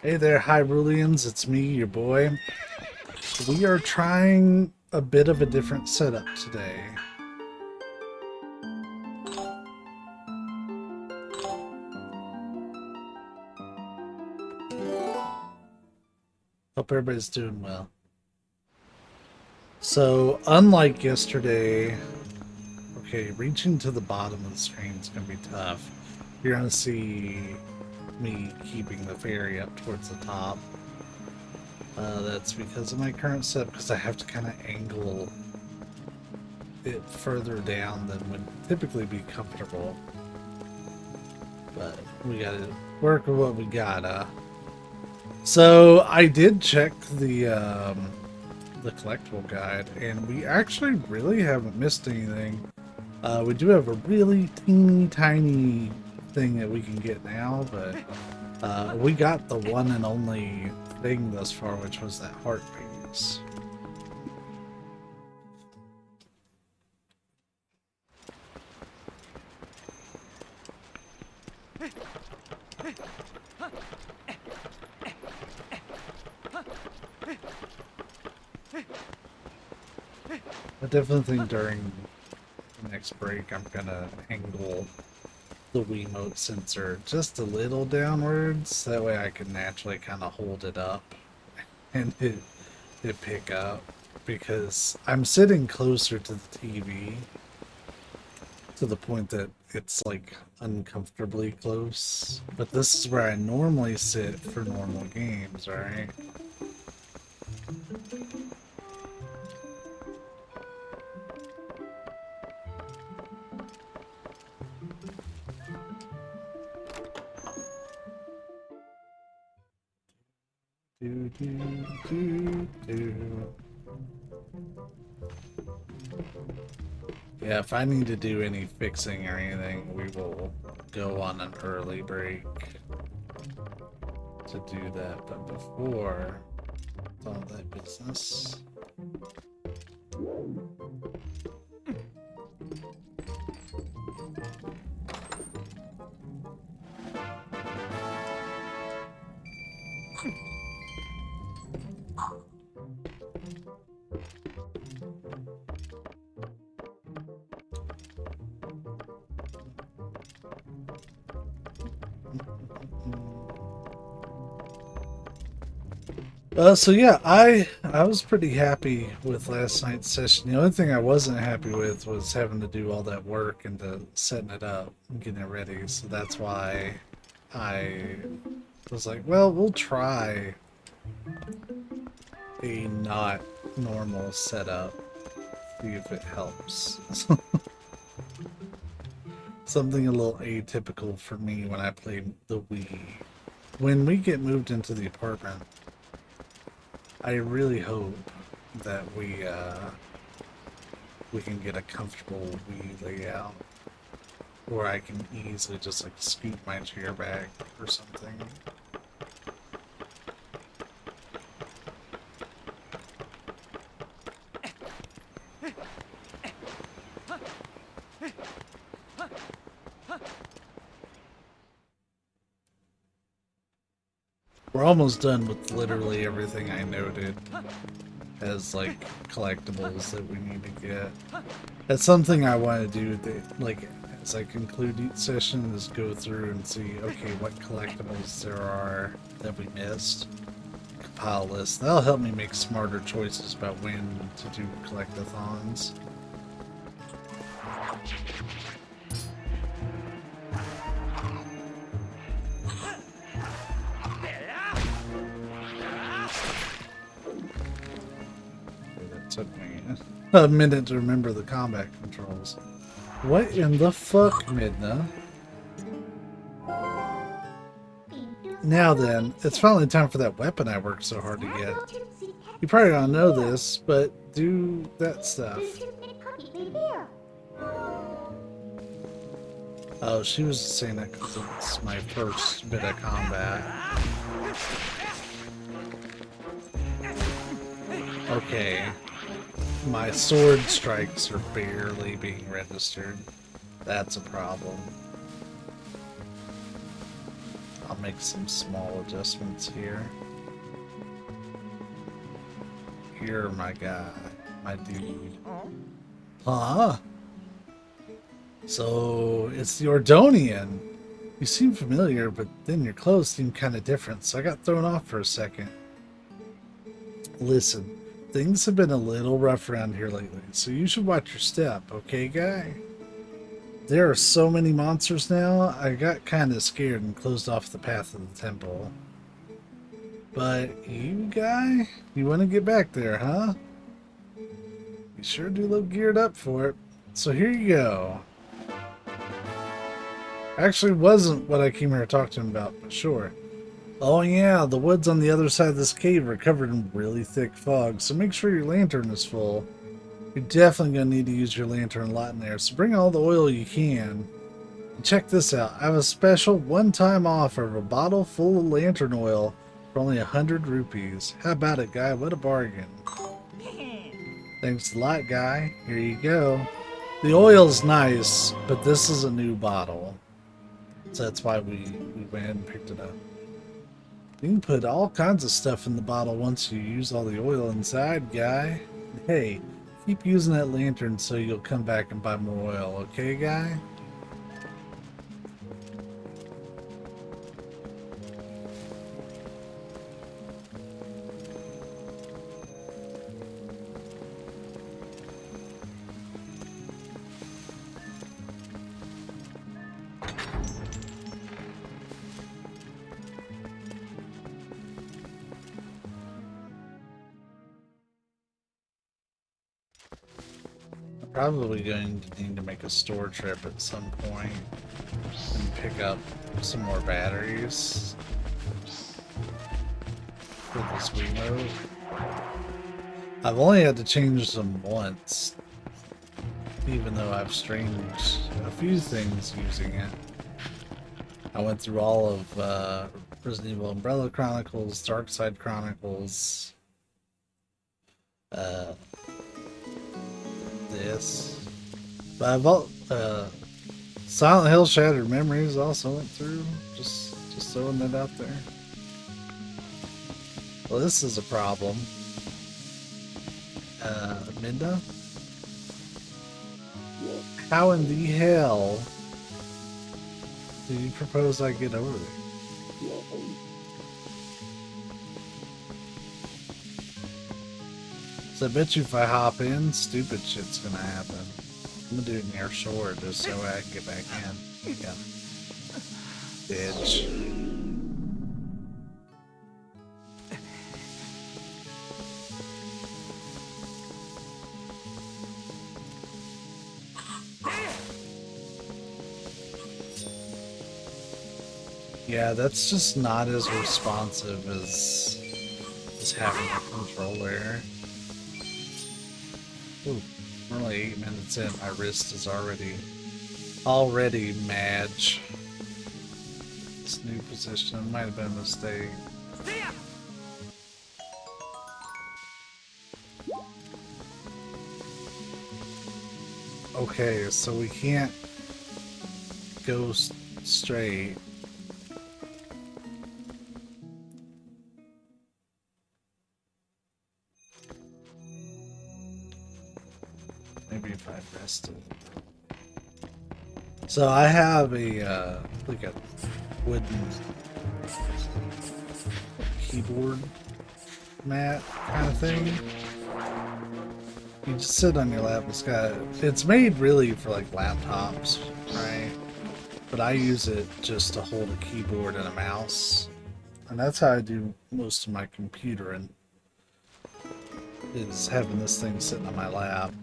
Hey there, Hyruleans, it's me, your boy. We are trying a bit of a different setup today. Hope everybody's doing well. So, unlike yesterday, okay, reaching to the bottom of the screen is going to be tough. You're going to see me keeping the fairy up towards the top. That's because of my current setup, because I have to kind of angle it further down than would typically be comfortable. But we gotta work with what we got. So I did check the collectible guide, and we actually really haven't missed anything. We do have a really teeny tiny thing that we can get now, but we got the one and only thing thus far, which was that heart piece. I definitely think during the next break I'm gonna angle the Wiimote sensor just a little downwards. That way I can naturally kind of hold it up and it pick up, because I'm sitting closer to the TV to the point that it's like uncomfortably close. But this is where I normally sit for normal games, right? Do, do, do, do. Yeah, if I need to do any fixing or anything, we will go on an early break to do that. But before all that business, so yeah, I was pretty happy with last night's session. The only thing I wasn't happy with was having to do all that work into setting it up and getting it ready. So that's why I was like, well, we'll try a not normal setup, see if it helps. Something a little atypical for me when I play the Wii. When we get moved into the apartment, I really hope that we can get a comfortable Wii layout where I can easily just like scoot my chair back or something. We're almost done with literally everything I noted as like collectibles that we need to get. That's something I want to do that, like, as I conclude each session, is go through and see, okay, what collectibles there are that we missed. Compile a list. That'll help me make smarter choices about when to do collectathons. Took me a minute to remember the combat controls. What in the fuck, Midna? Now then, it's finally time for that weapon I worked so hard to get. You probably don't know this, but do that stuff. Oh, she was saying that because it's my first bit of combat. Okay. My sword strikes are barely being registered. That's a problem. I'll I'll make some small adjustments here. Here, my guy, my dude. Huh? So, it's the Ordonian. You seem familiar, but then your clothes seem kind of different, so I got thrown off for a second. Listen, things have been a little rough around here lately, so you should watch your step, okay, guy? There are so many monsters now, I got kind of scared and closed off the path of the temple. But you, guy? You want to get back there, huh? You sure do look geared up for it. So here you go. Actually wasn't what I came here to talk to him about, but sure. Oh yeah, the woods on the other side of this cave are covered in really thick fog, so make sure your lantern is full. You're definitely going to need to use your lantern a lot in there, so bring all the oil you can. And check this out, I have a special one-time offer of a bottle full of lantern oil for only 100 rupees. How about it, guy? What a bargain. Thanks a lot, guy. Here you go. The oil's nice, but this is a new bottle. So that's why we went and picked it up. You can put all kinds of stuff in the bottle once you use all the oil inside, guy. Hey, keep using that lantern so you'll come back and buy more oil, okay, guy? Probably going to need to make a store trip at some point and pick up some more batteries for this Wiimote. I've only had to change them once, even though I've changed a few things using it. I went through all of Resident Evil Umbrella Chronicles, Dark Side Chronicles, this. But I've Silent Hill Shattered Memories also went through. Just throwing that out there. Well, this is a problem. Minda? How in the hell do you propose I get over there? So I bet you if I hop in, stupid shit's gonna happen. I'm gonna do it near shore just so I can get back in. Yeah. Bitch. Yeah, that's just not as responsive as having a controller. Ooh, we're only 8 minutes in. My wrist is already match. This new position might have been a mistake. Okay, so we can't go straight. Maybe if I rested. So I have a like a wooden keyboard mat kind of thing. You just sit on your lap. It's made really for like laptops, right? But I use it just to hold a keyboard and a mouse, and that's how I do most of my computer. And is having this thing sitting on my lap.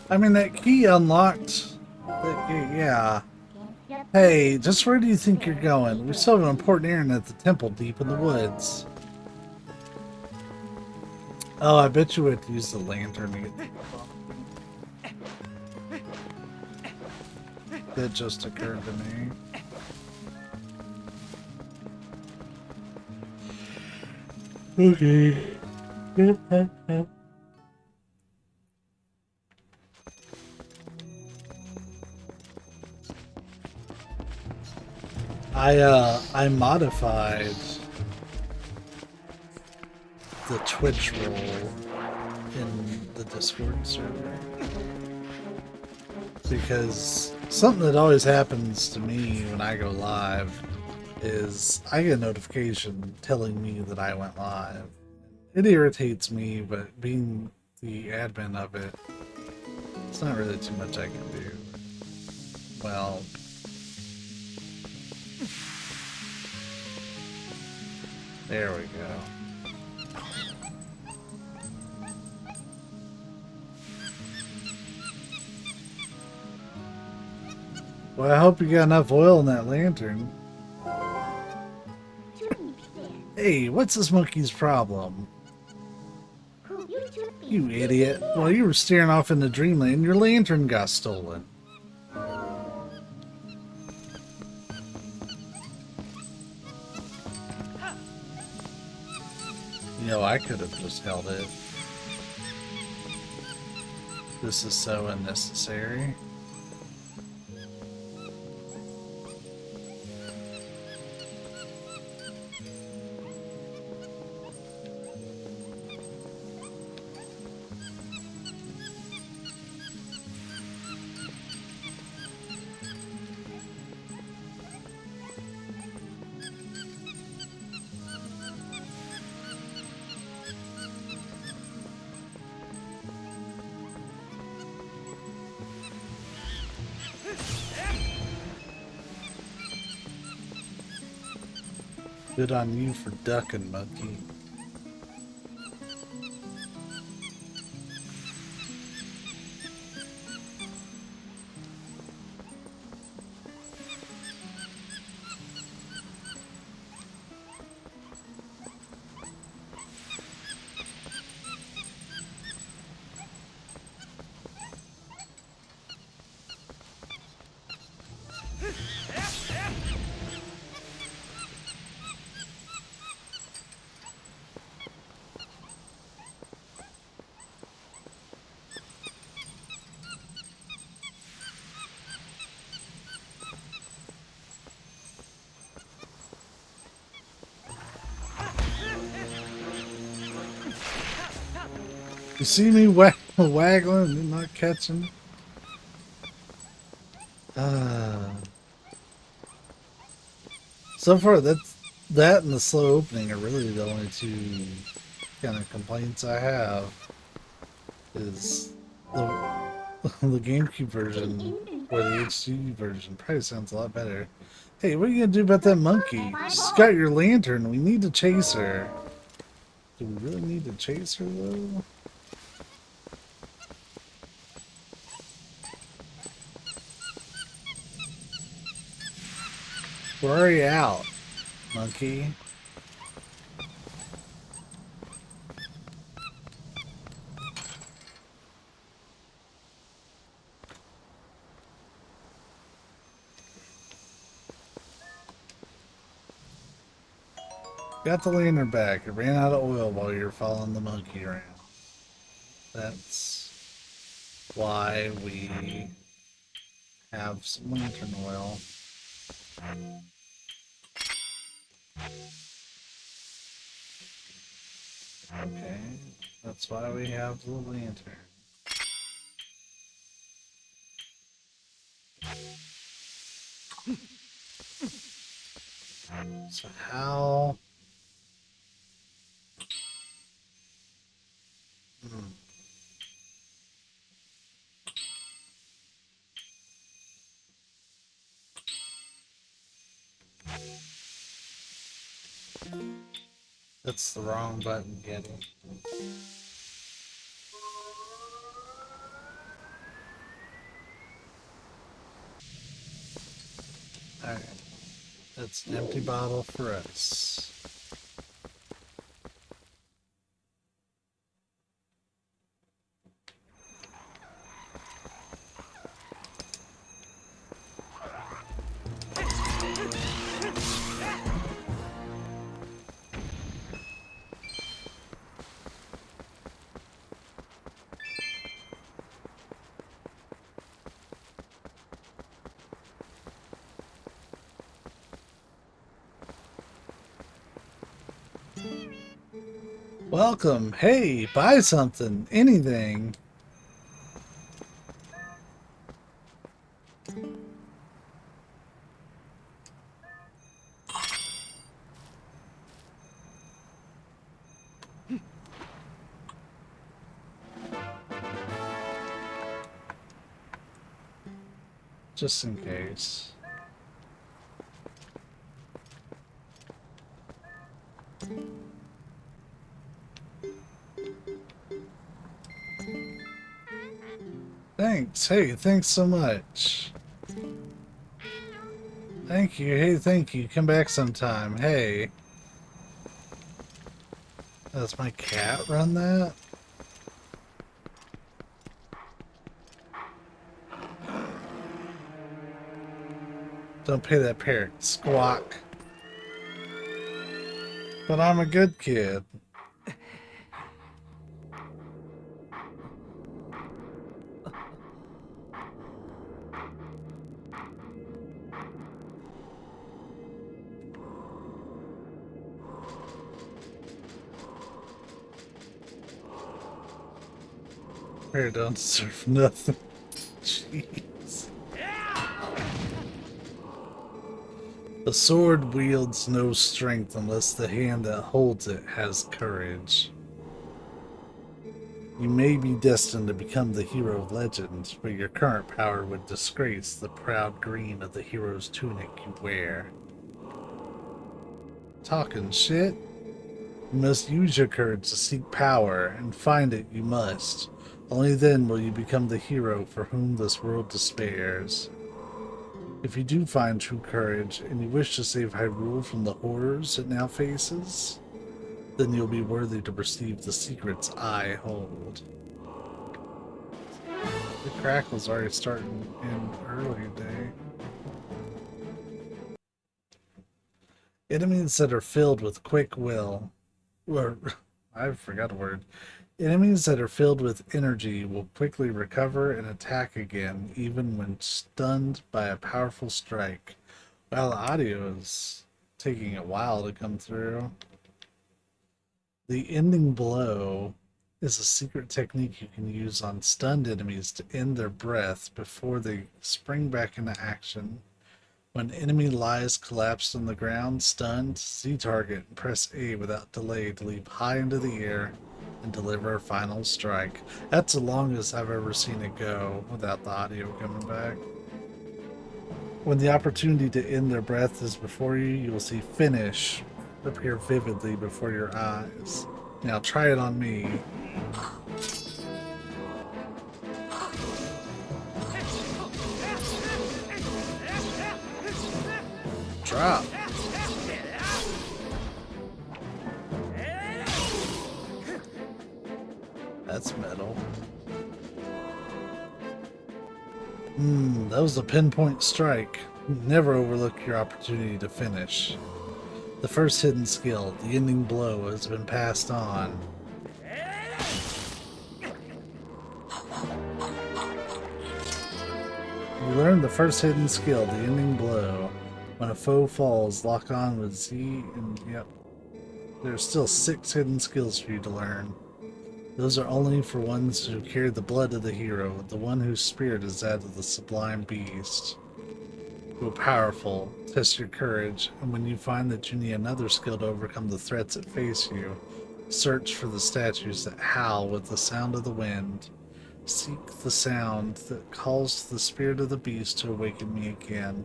I mean, that key unlocked. Yeah. Hey, just where do you think you're going? We still have an important errand at the temple deep in the woods. Oh, I bet you would use the lantern to get the... That just occurred to me. Okay. I modified the Twitch role in the Discord server because something that always happens to me when I go live is I get a notification telling me that I went live. It irritates me, but being the admin of it, it's not really too much I can do. Well, there we go. Well, I hope you got enough oil in that lantern. Hey, what's this monkey's problem? You idiot. While you were staring off into dreamland, your lantern got stolen. You know, I could have just held it. This is so unnecessary. Good on you for ducking, monkey. You see me waggling and not catching? So far, that and the slow opening are really the only two kind of complaints I have. Is the the GameCube version or the HD version probably sounds a lot better. Hey, what are you gonna do about that monkey? She's got your lantern. We need to chase her. Do we really need to chase her though? We're already out, monkey. Got the lantern back. It ran out of oil while you were following the monkey around. That's why we have some lantern oil. Okay, that's why we have the lantern. So how... That's the wrong button, Getty. Alright. That's an empty bottle for us. Welcome. Hey, buy something. Anything. Just in case. Thanks. Hey, thanks so much. Thank you. Hey, thank you. Come back sometime. Hey. Does my cat run that? Don't pay that parrot. Squawk. But I'm a good kid. Parrot don't deserve nothing. Jeez. The sword wields no strength unless the hand that holds it has courage. You may be destined to become the hero of legend, but your current power would disgrace the proud green of the hero's tunic you wear. Talking shit? You must use your courage to seek power, and find it you must. Only then will you become the hero for whom this world despairs. If you do find true courage, and you wish to save Hyrule from the horrors it now faces, then you'll be worthy to receive the secrets I hold. The crackle's already starting in early day. Enemies that are filled with quick will, or I forgot a word. Enemies that are filled with energy will quickly recover and attack again, even when stunned by a powerful strike. Well, the audio is taking a while to come through. The ending blow is a secret technique you can use on stunned enemies to end their breath before they spring back into action. When enemy lies collapsed on the ground, stunned, Z-target and press A without delay to leap high into the air and deliver a final strike. That's the longest I've ever seen it go without the audio coming back. When the opportunity to end their breath is before you, you will see finish appear vividly before your eyes. Now try it on me. Drop. That's metal. That was a pinpoint strike. Never overlook your opportunity to finish. The first hidden skill, the ending blow, has been passed on. You learned the first hidden skill, the ending blow. When a foe falls, lock on with Z and yep. There's still 6 hidden skills for you to learn. Those are only for ones who carry the blood of the hero, the one whose spirit is that of the sublime beast. Go powerful, test your courage, and when you find that you need another skill to overcome the threats that face you, search for the statues that howl with the sound of the wind. Seek the sound that calls to the spirit of the beast to awaken me again.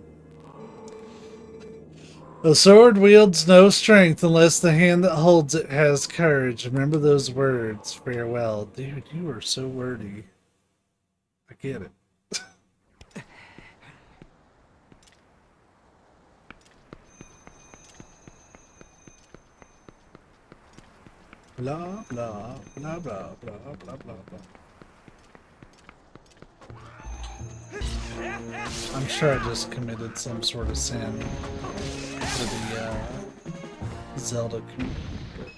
The sword wields no strength unless the hand that holds it has courage. Remember those words. Farewell. Dude, you are so wordy. I get it. Blah, blah, blah, blah, blah, blah, blah, blah. I'm sure I just committed some sort of sin to the Zelda community, but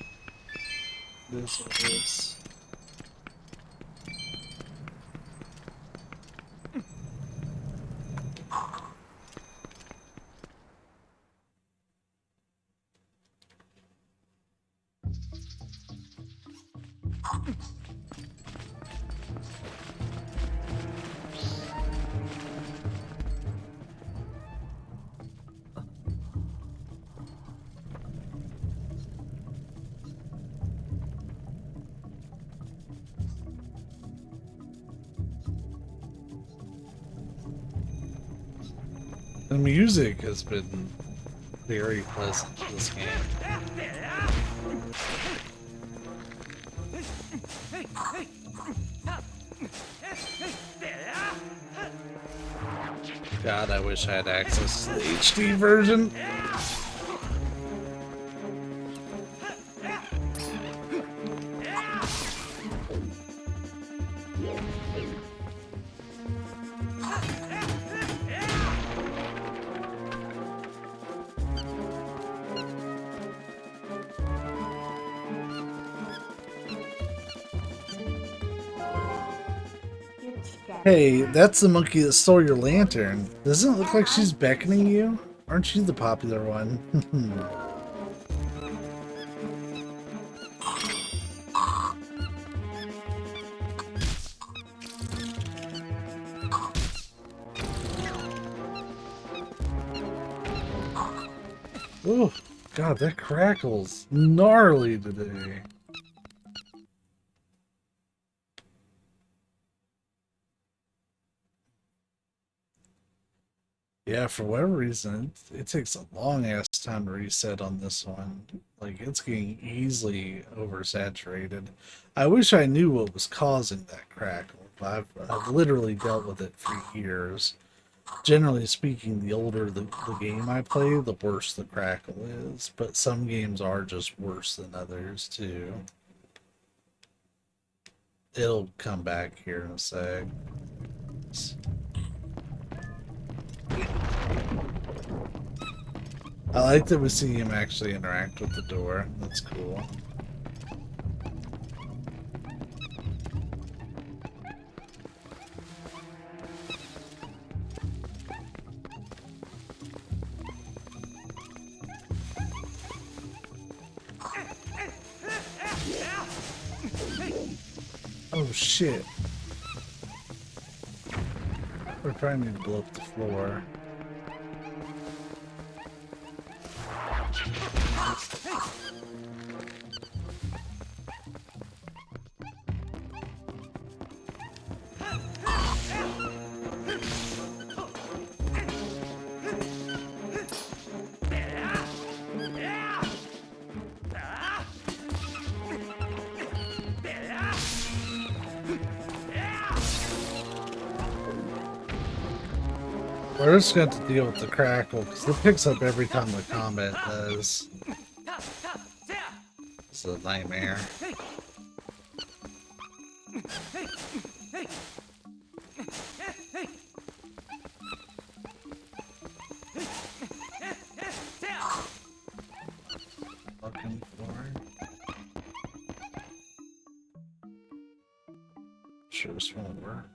this is. The music has been very pleasant to this game. God, I wish I had access to the HD version. Hey, that's the monkey that stole your lantern. Doesn't it look like she's beckoning you? Aren't you the popular one? Oh, God, that crackles gnarly today. Yeah, for whatever reason, it takes a long ass time to reset on this one. Like, it's getting easily oversaturated. I wish I knew what was causing that crackle. I've literally dealt with it for years. Generally speaking, the older the game I play, the worse the crackle is. But some games are just worse than others, too. It'll come back here in a sec. I like that we see him actually interact with the door. That's cool. Oh shit. We probably need to blow up the floor. We're just going to have to deal with the crackle, because it picks up every time the combat does. It's a nightmare. Looking for it. Sure this won't work.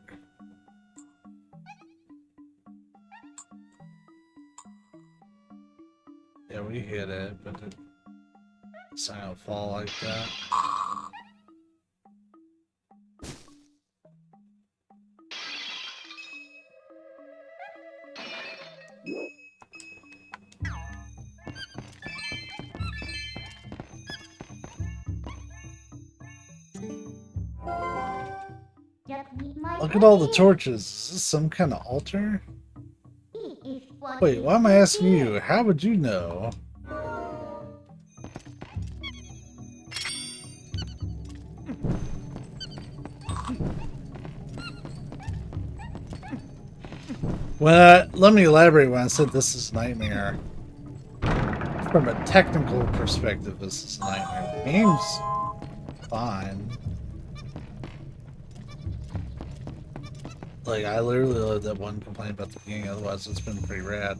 Yeah, we hit it, but it's not gonna fall like that. Look at all the torches. Is this some kind of altar? Wait, why am I asking you? How would you know? Well, let me elaborate when I said this is a nightmare. From a technical perspective, this is a nightmare. The game's fine. Like, I literally had that one complaint about the game, otherwise it's been pretty rad.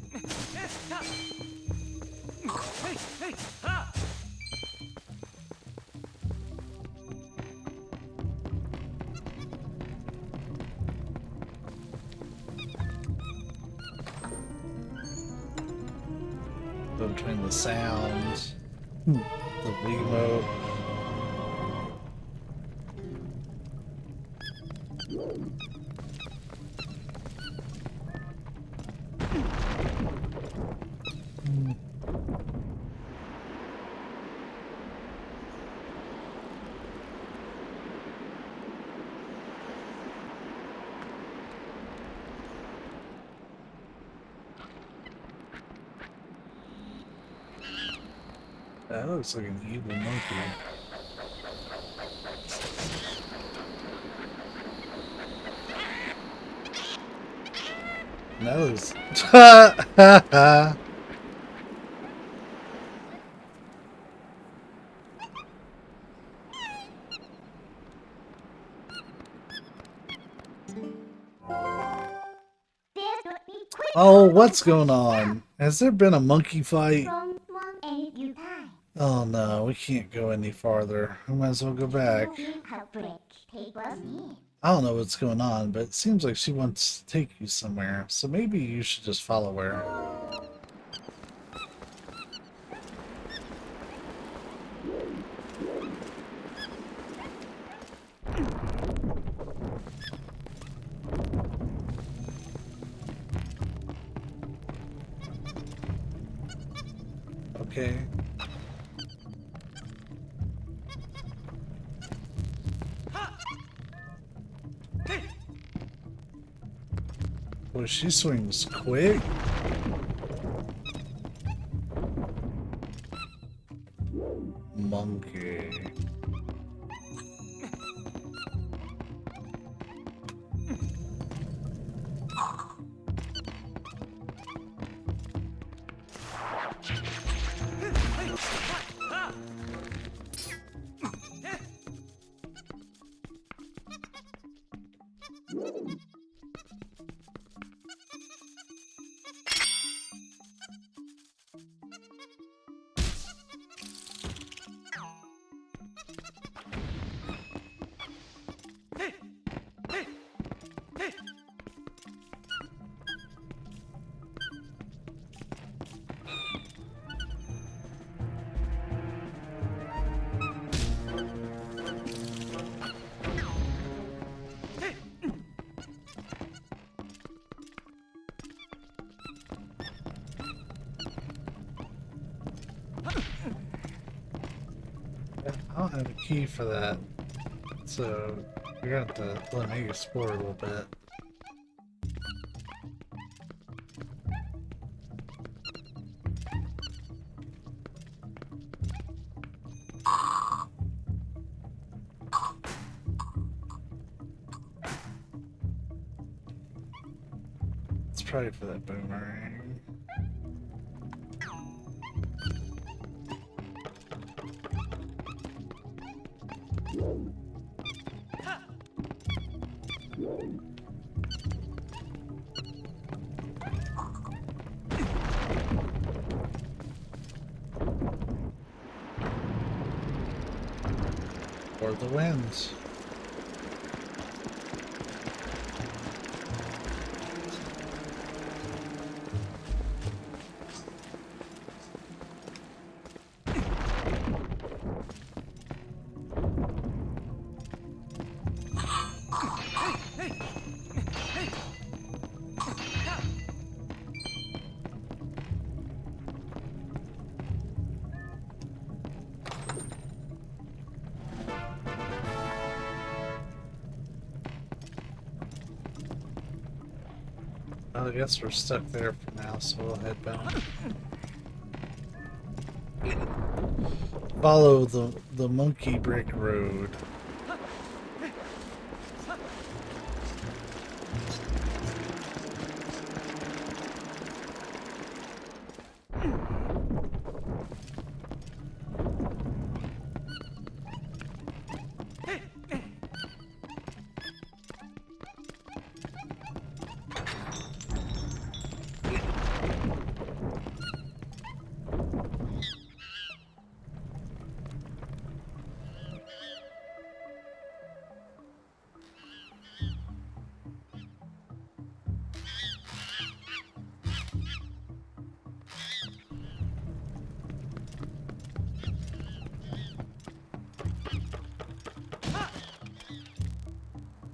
Between the sounds, the Wiimote. That looks like an evil monkey. That was. Oh, what's going on? Has there been a monkey fight? Oh no, we can't go any farther. We might as well go back. I don't know what's going on, but it seems like she wants to take you somewhere, so maybe you should just follow her. Okay. Well, she swings quick. Monkey. I don't have a key for that, so you're gonna have to let me explore a little bit. It's probably for that boomerang. Or the winds. I guess we're stuck there for now, so we'll head back. Follow the monkey brick road.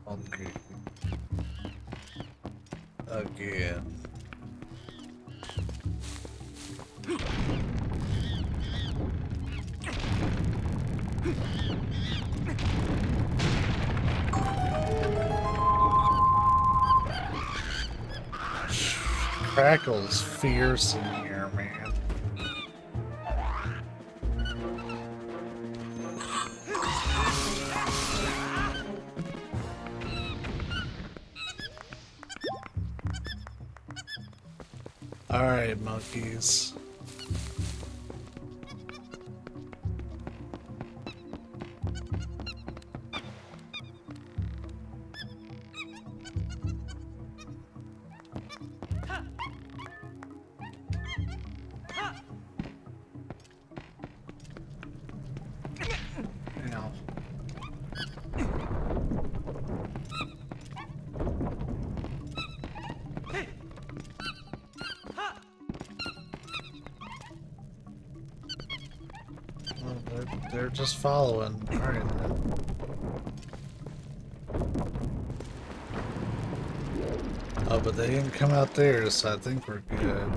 Okay. Again. Crackle's fierce in here, man. Alright, monkeys. Ow. Well, they're just following. Alright then. Oh, but they didn't come out there, so I think we're good.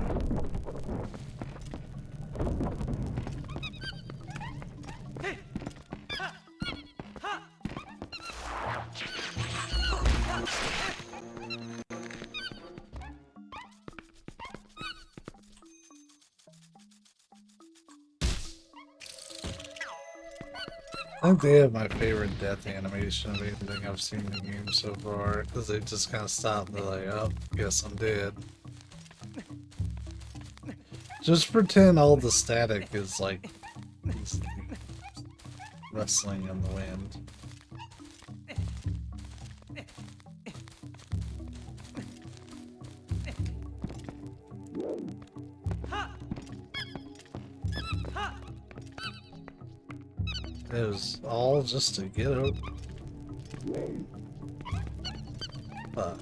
I think they have my favorite death animation of anything I've seen in the game so far, because they just kind of stop and they're like, oh, guess I'm dead. Just pretend all the static is like these rustling in the wind. It was all just to get out. Fuck.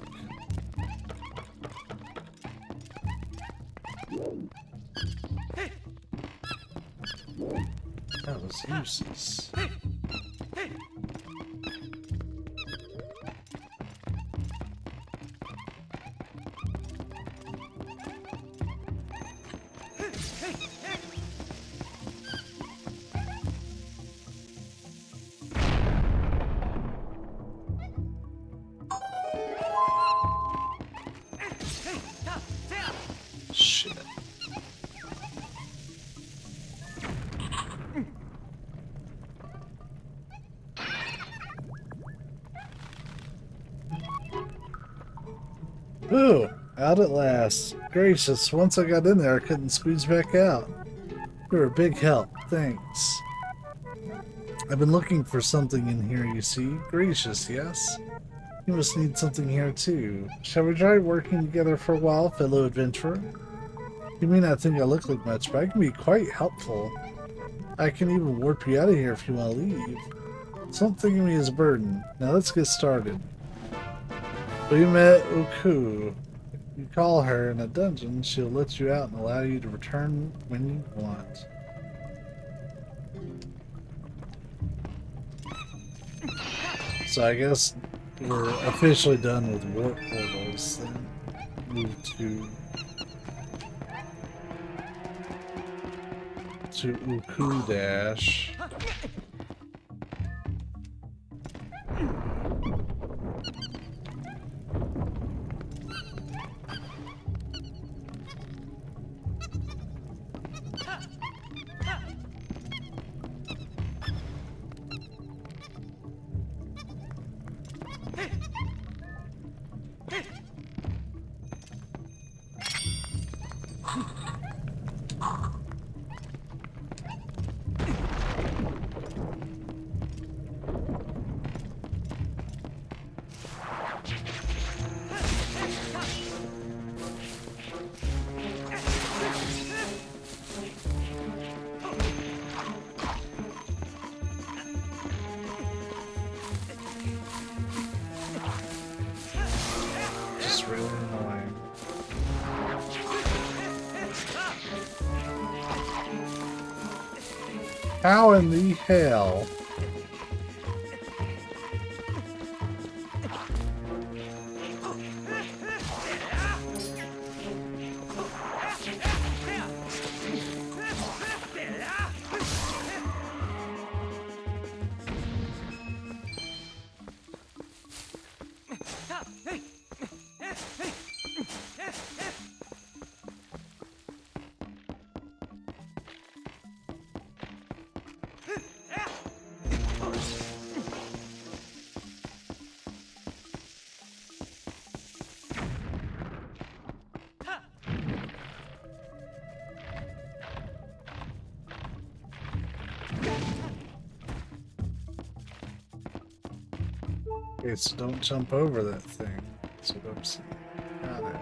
That was useless. Shit. Ooh, out at last. Gracious, once I got in there, I couldn't squeeze back out. You were a big help. Thanks. I've been looking for something in here, you see. Gracious, yes? You must need something here, too. Shall we try working together for a while, fellow adventurer? You may not think I look like much, but I can be quite helpful. I can even warp you out of here if you want to leave. So don't think of me as a burden. Now let's get started. We met Uku. If you call her in a dungeon, she'll let you out and allow you to return when you want. So I guess we're officially done with warp portals, then move to Uku Dash. Just really annoying. How in the hell? Okay, so don't jump over that thing. So oops. Got it.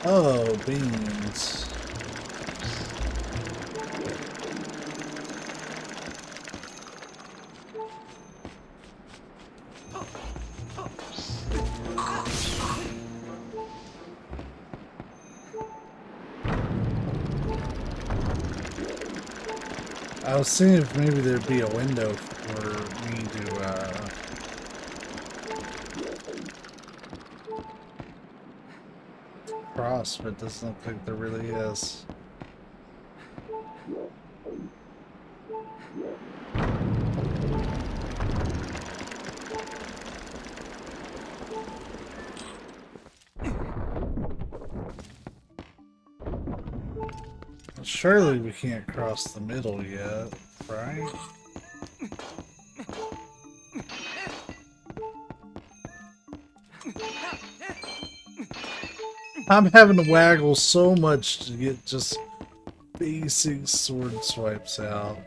Oh, beans. I was seeing if maybe there'd be a window for me to cross, but it doesn't look like there really is. Surely we can't cross the middle yet, right? I'm having to waggle so much to get just basic sword swipes out.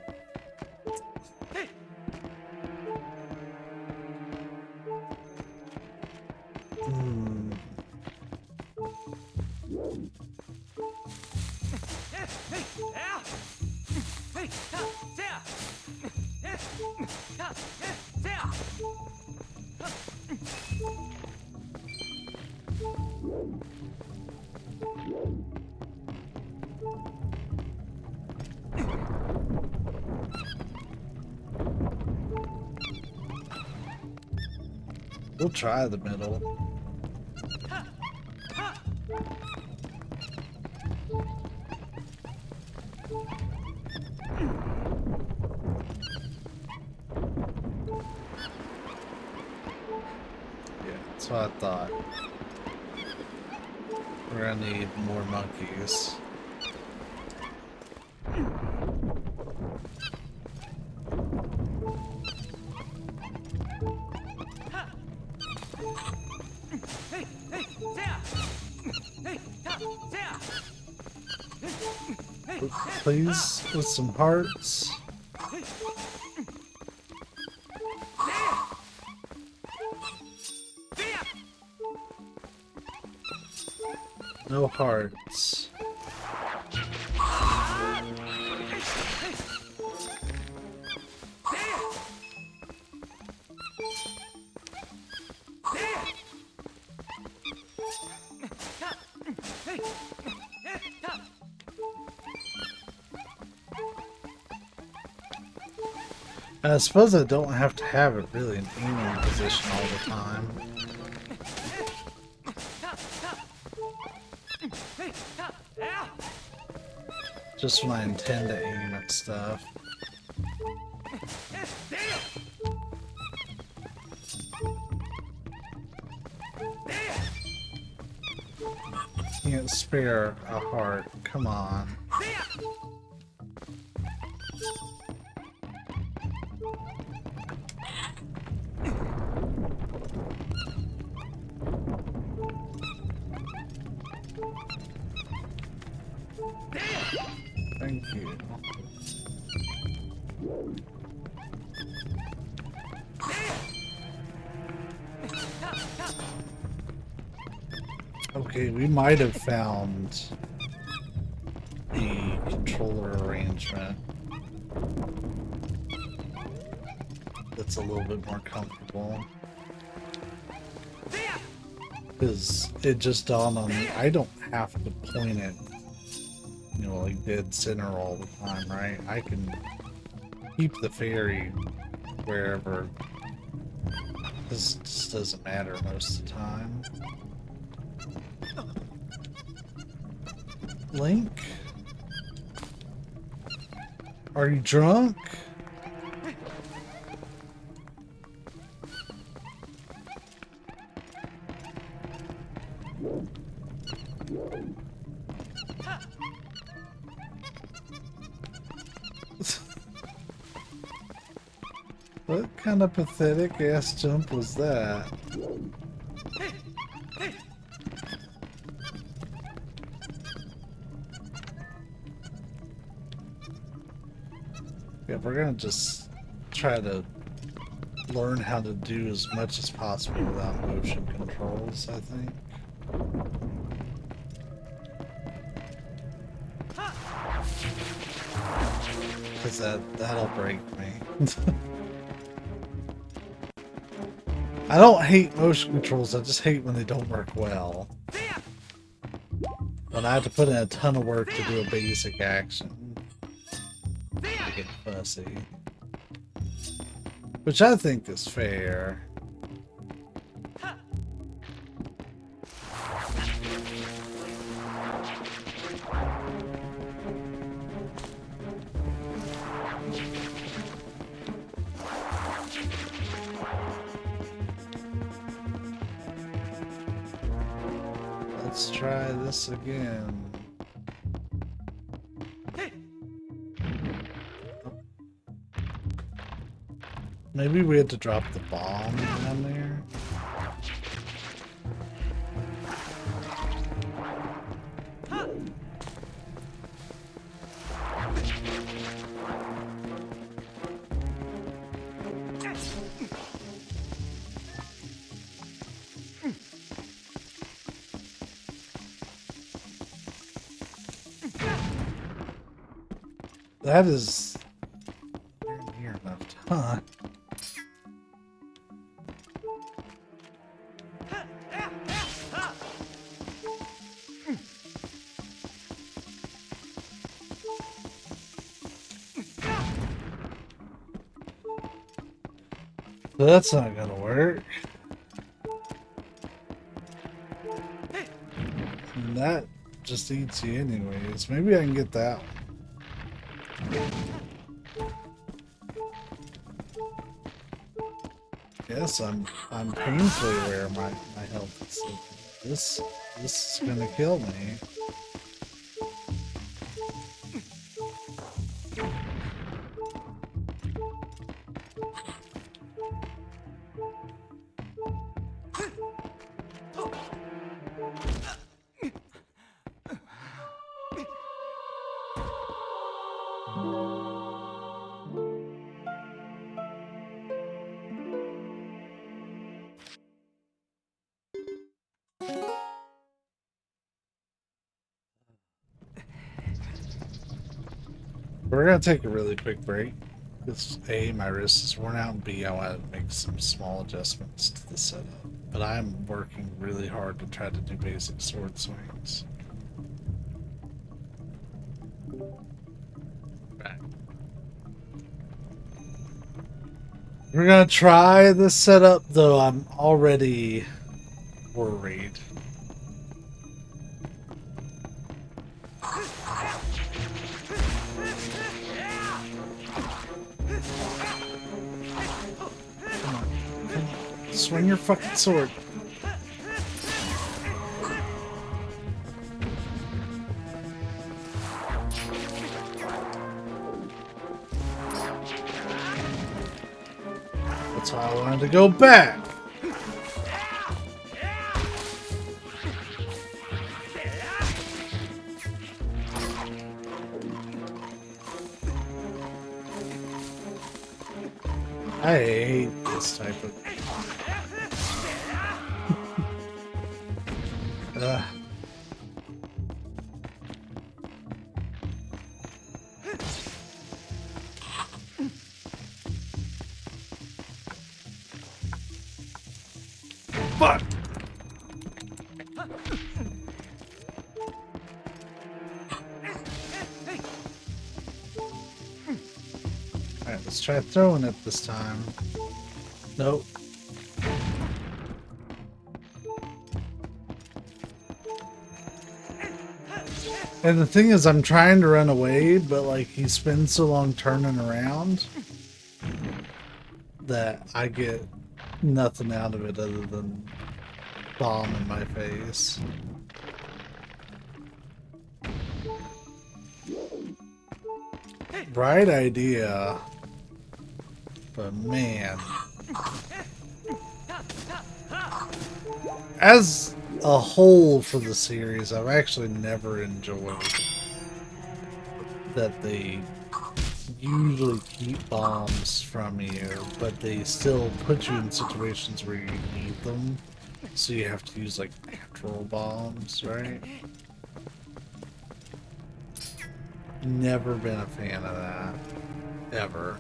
We'll try the middle. Yeah, that's what I thought. We're gonna need more monkeys. Please, with some hearts. No hearts. I suppose I don't have to have it really in aiming position all the time. Just when I intend to aim at stuff. Can't spare a heart. Come on. Thank you. Okay, we might have found the controller arrangement that's a little bit more comfortable. Because it just dawned on me, I don't have to point it, you know, like dead center all the time, right? I can keep the fairy wherever. This just doesn't matter most of the time. Link? Are you drunk? What kind of pathetic ass jump was that? Yeah, we're gonna just try to learn how to do as much as possible without motion controls, I think. Because that'll break me. I don't hate motion controls, I just hate when they don't work well. When I have to put in a ton of work to do a basic action, I get fussy. Which I think is fair. Let's try this again. Maybe we had to drop the bomb down there. That is near enough, huh? That's not gonna work. And that just eats you anyways. Maybe I can get that one. Yes, I'm painfully aware my health is slipping. This is gonna kill me. We're gonna take a really quick break. Because A, my wrist is worn out, and B, I want to make some small adjustments to the setup. But I'm working really hard to try to do basic sword swings. Back. We're gonna try this setup, though I'm already worried. Swing your fucking sword. That's why I wanted to go back. I hate this type of... Fuck! Alright, let's try throwing it this time. Nope. And the thing is, I'm trying to run away, but like he spends so long turning around that I get nothing out of it other than bomb in my face. Bright idea, but man, as a whole for the series, I've actually never enjoyed that they usually keep bombs from you, but they still put you in situations where you need them, so you have to use like natural bombs, right? Never been a fan of that, ever.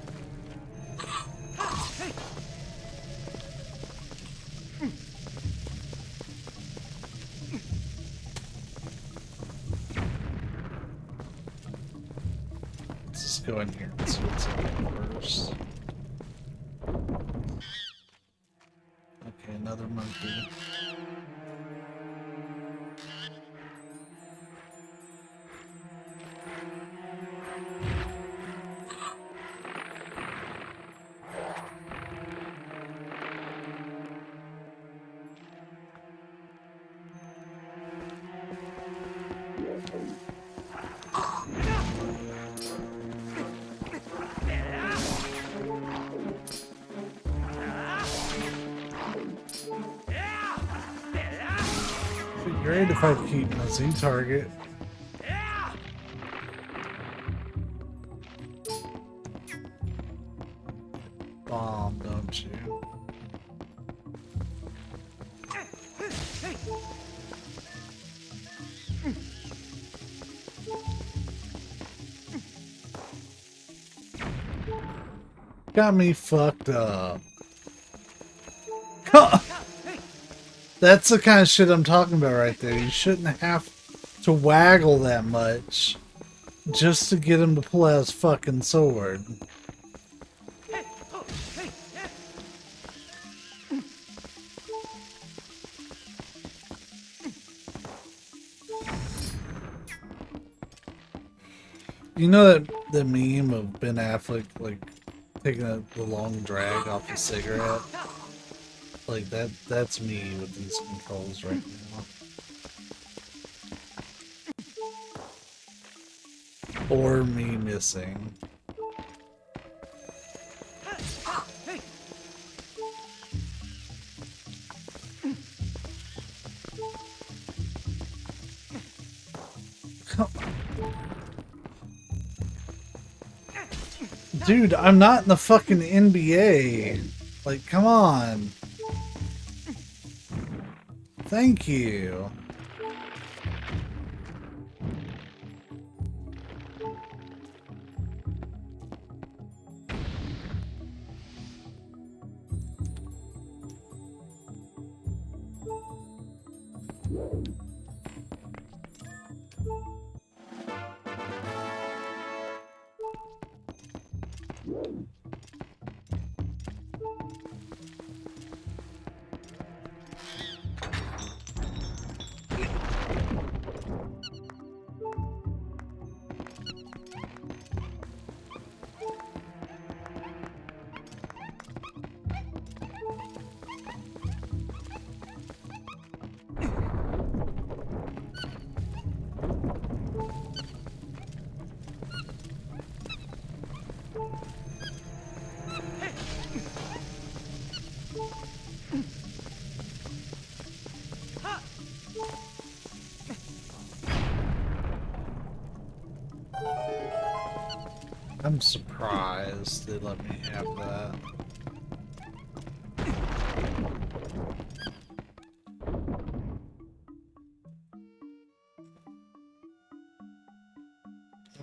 Let's just go in here and see what's in here first. Okay, another monkey. Be great if I keep my Z target. Bomb, don't you? Got me fucked up. That's the kind of shit I'm talking about right there. You shouldn't have to waggle that much just to get him to pull out his fucking sword. You know that meme of Ben Affleck like taking the long drag off a cigarette? Like that's me with these controls right now. Or me missing. Dude, I'm not in the fucking NBA. Like, come on. Thank you. I'm surprised they let me have that.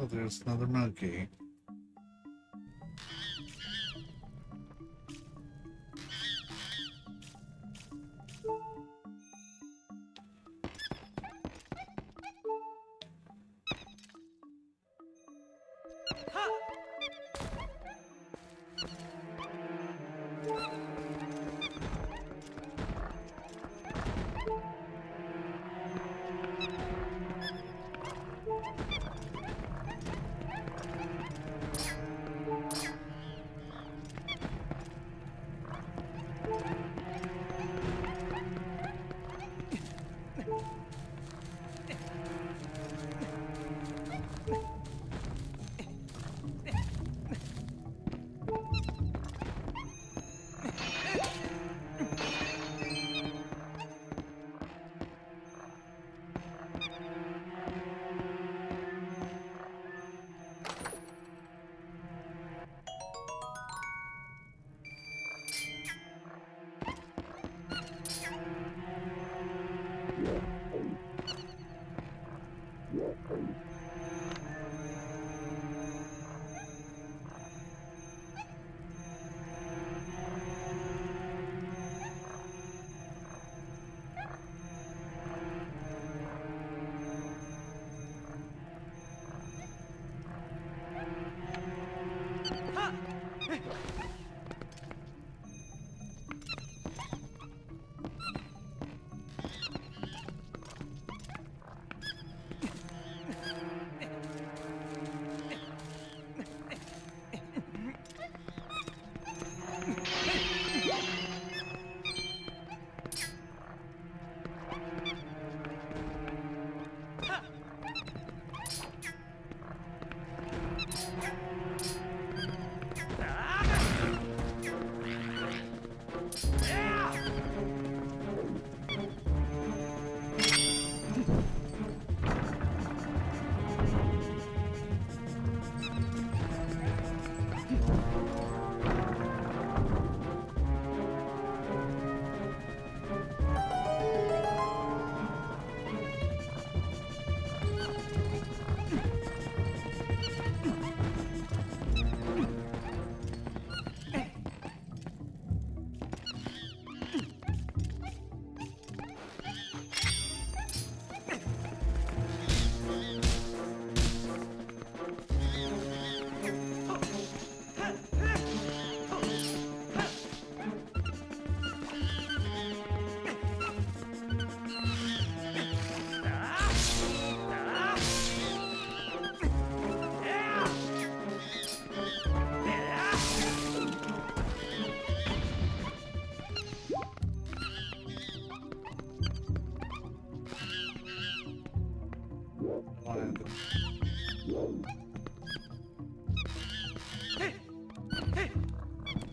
Oh, there's another monkey.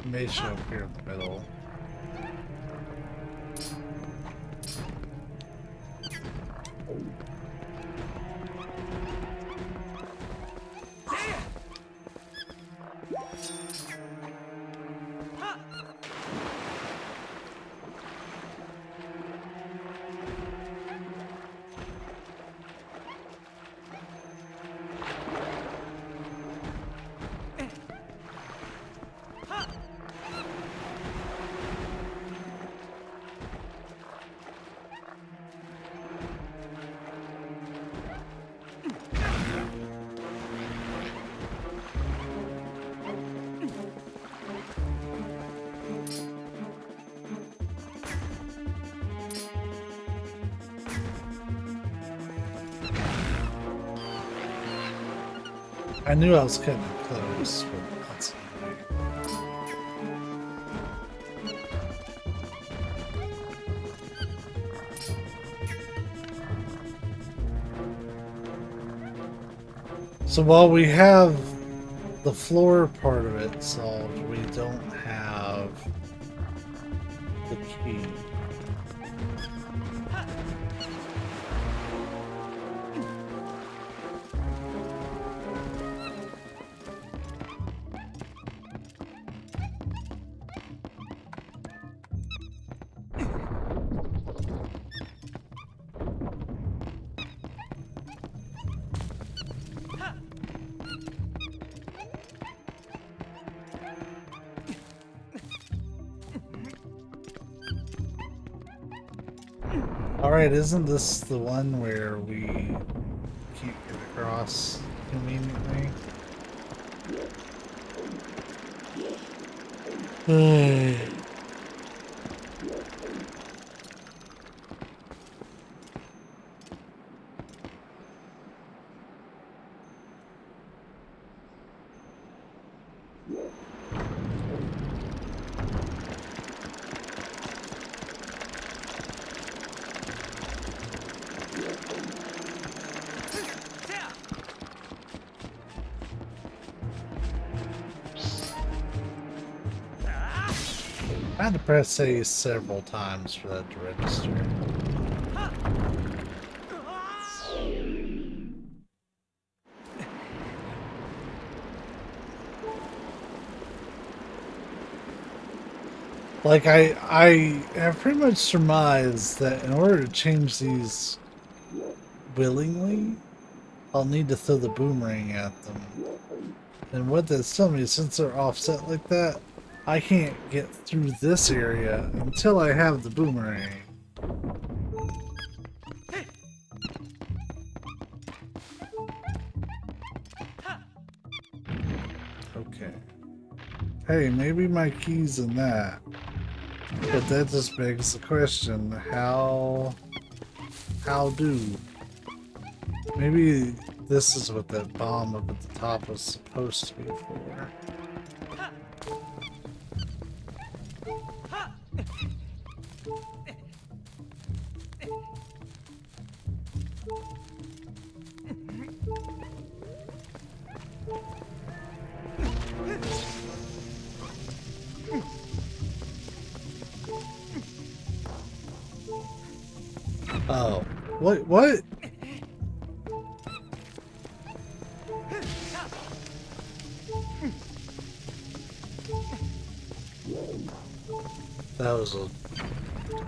May show up here in the middle. I knew I was kind of close, but that's so while we have the floor part of it solved, we don't have the key. Alright, isn't this the one where we can't get across conveniently? I had to press A several times for that to register. Like, I have pretty much surmised that in order to change these willingly, I'll need to throw the boomerang at them. And what that's telling me is since they're offset like that, I can't get through this area until I have the boomerang. Okay. Hey, maybe my key's in that. But that just begs the question, how do? Maybe this is what that bomb up at the top was supposed to be for. Oh, what? That was a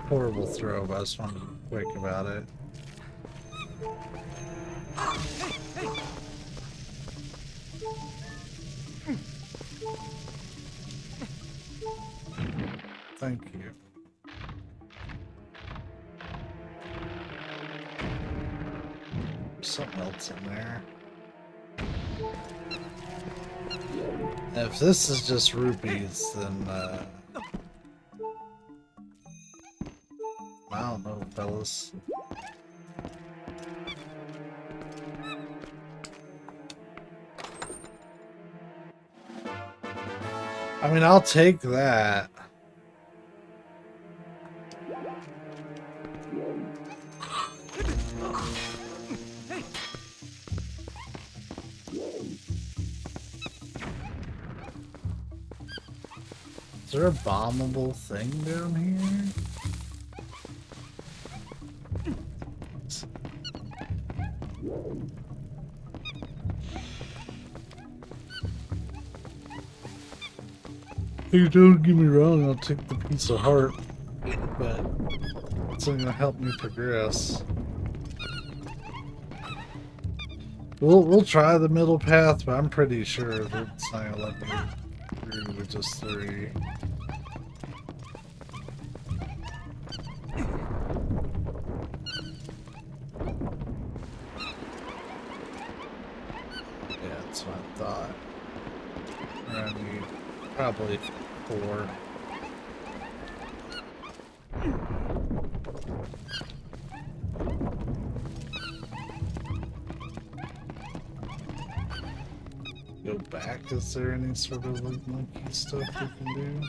horrible throw, but I just wanted to be quick about it. Thank you. There's something else in there. If this is just rupees, then I don't know, fellas. I mean, I'll take that. Is there a bombable thing down here? Hey, don't get me wrong, I'll take the piece of heart, but it's not gonna help me progress. We'll try the middle path, but I'm pretty sure that it's not gonna let me through with just 3. Yeah, that's what I thought. We're gonna need probably 4. Go back, is there any sort of like monkey stuff we can do?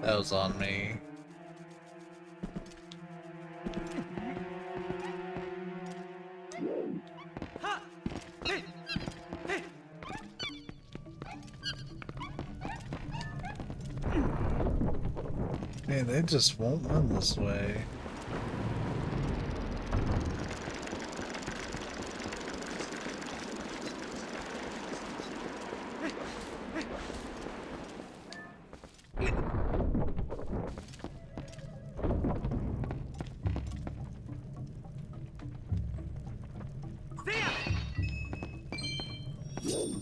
That was on me. Man, they just won't run this way.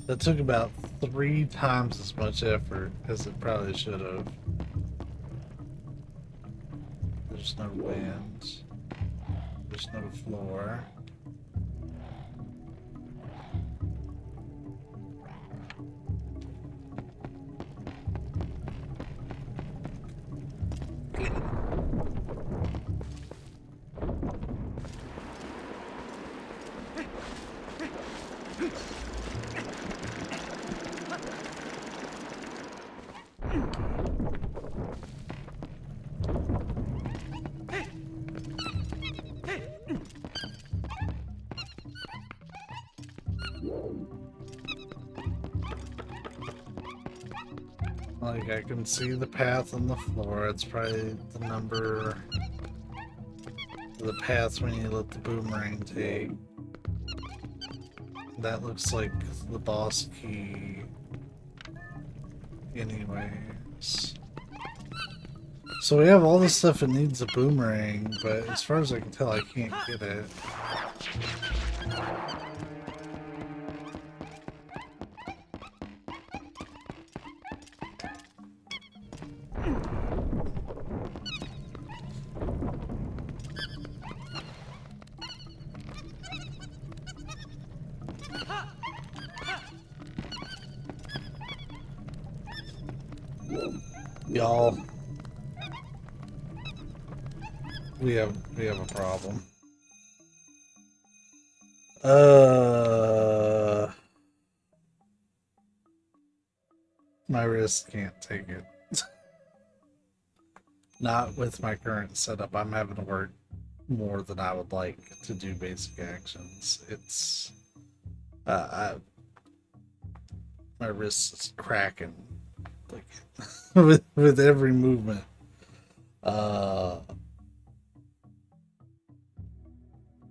That took about 3 times as much effort as it probably should have. There's no wind. There's no floor. Like, I can see the path on the floor. It's probably the number, the path when you let the boomerang take. That looks like the boss key. Anyways. So we have all this stuff that needs a boomerang, but as far as I can tell, I can't get it. Y'all, we have a problem. My wrist can't take it. Not with my current setup. I'm having to work more than I would like to do basic actions. It's my wrist is cracking like with every movement.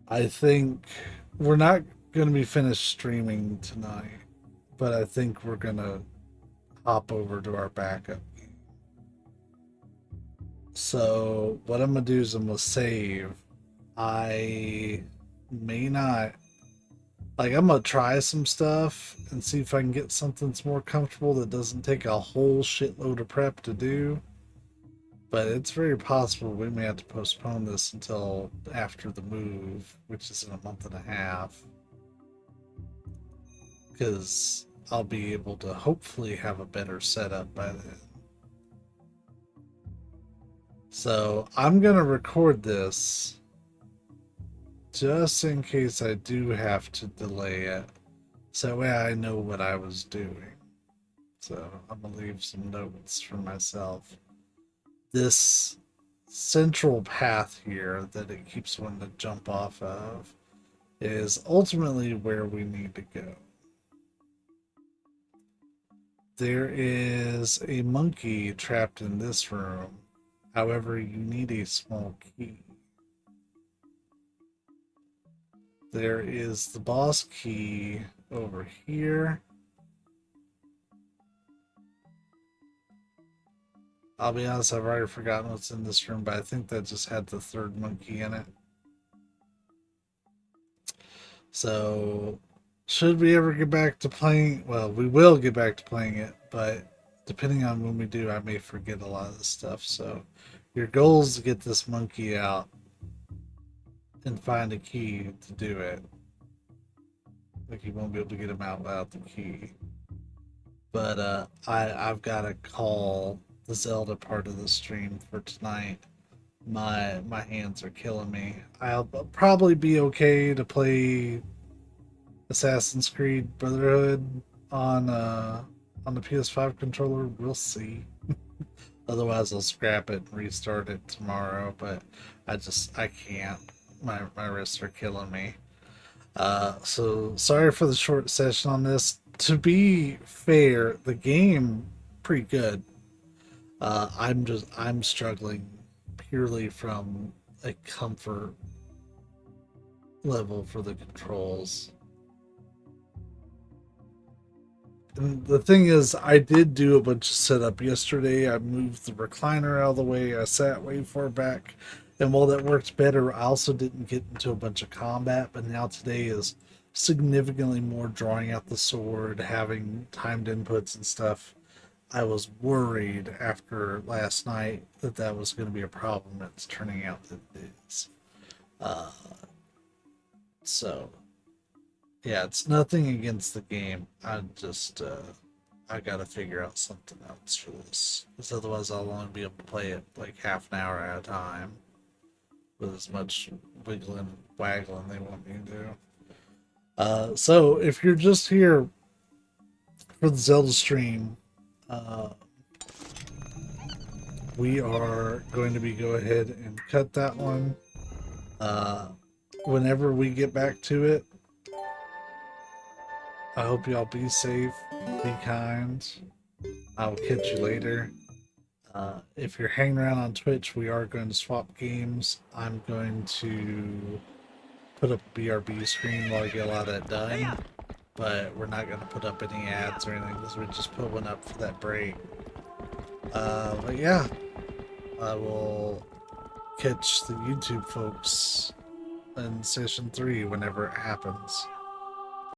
I think we're not going to be finished streaming tonight, but I think we're going to hop over to our backup game. So what I'm going to do is I'm going to save. I may not, like, I'm going to try some stuff and see if I can get something that's more comfortable that doesn't take a whole shitload of prep to do. But it's very possible we may have to postpone this until after the move, which is in a month and a half. Because I'll be able to hopefully have a better setup by then. So I'm going to record this just in case I do have to delay it. So that way I know what I was doing. So I'm going to leave some notes for myself. This central path here that it keeps wanting to jump off of is ultimately where we need to go. There is a monkey trapped in this room. However, you need a small key. There is the boss key over here. I'll be honest, I've already forgotten what's in this room, but I think that just had the third monkey in it. So, should we ever get back to playing? Well, we will get back to playing it, but depending on when we do, I may forget a lot of this stuff. So, your goal is to get this monkey out and find a key to do it. Like, you won't be able to get him out without the key. But I've got to call the Zelda part of the stream for tonight. My hands are killing me. I'll probably be okay to play Assassin's Creed Brotherhood on the PS5 controller. We'll see. Otherwise, I'll scrap it and restart it tomorrow. But I can't. My wrists are killing me. So sorry for the short session on this. To be fair, the game pretty good. I'm struggling purely from a comfort level for the controls. And the thing is, I did do a bunch of setup yesterday. I moved the recliner out of the way. I sat way far back. And while that worked better, I also didn't get into a bunch of combat. But now today is significantly more drawing out the sword, having timed inputs and stuff. I was worried after last night that was going to be a problem. It's turning out that it is. So, yeah, it's nothing against the game. I got to figure out something else for this. Because otherwise I'll only be able to play it like half an hour at a time. With as much wiggling and waggling they want me to do. So if you're just here for the Zelda stream, we are going to go ahead and cut that one. Whenever we get back to it, I hope y'all be safe, be kind. I will catch you later. If you're hanging around on Twitch, we are going to swap games. I'm going to put up a BRB screen while I get a lot of that done. But we're not going to put up any ads or anything because we just put one up for that break. But yeah, I will catch the YouTube folks in session 3 whenever it happens.